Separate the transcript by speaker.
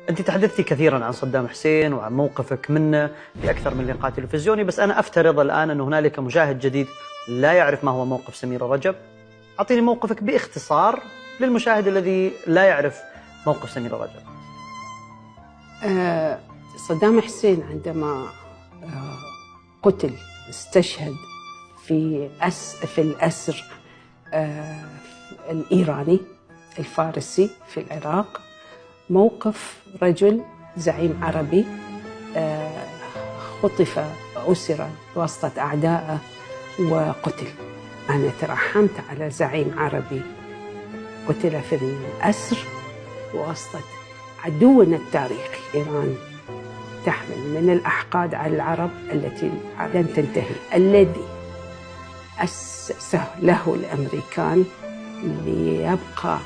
Speaker 1: أنت تحدثتي كثيرا عن صدام حسين وعن موقفك منه في أكثر من لقاء تلفزيوني، بس أنا أفترض الآن أن هنالك مشاهد جديد لا يعرف ما هو موقف سميرة رجب. أعطيني موقفك باختصار للمشاهد الذي لا يعرف موقف سميرة رجب.
Speaker 2: صدام حسين عندما قتل استشهد في الأسر الإيراني الفارسي في العراق، موقف رجل زعيم عربي خطف أسر وسط أعدائه وقتل. أنا ترحمت على زعيم عربي قتل في الأسر وسط عدونا التاريخي. إيران تحمل من الأحقاد على العرب التي لن تنتهي، الذي أسسه له الأمريكان ليبقى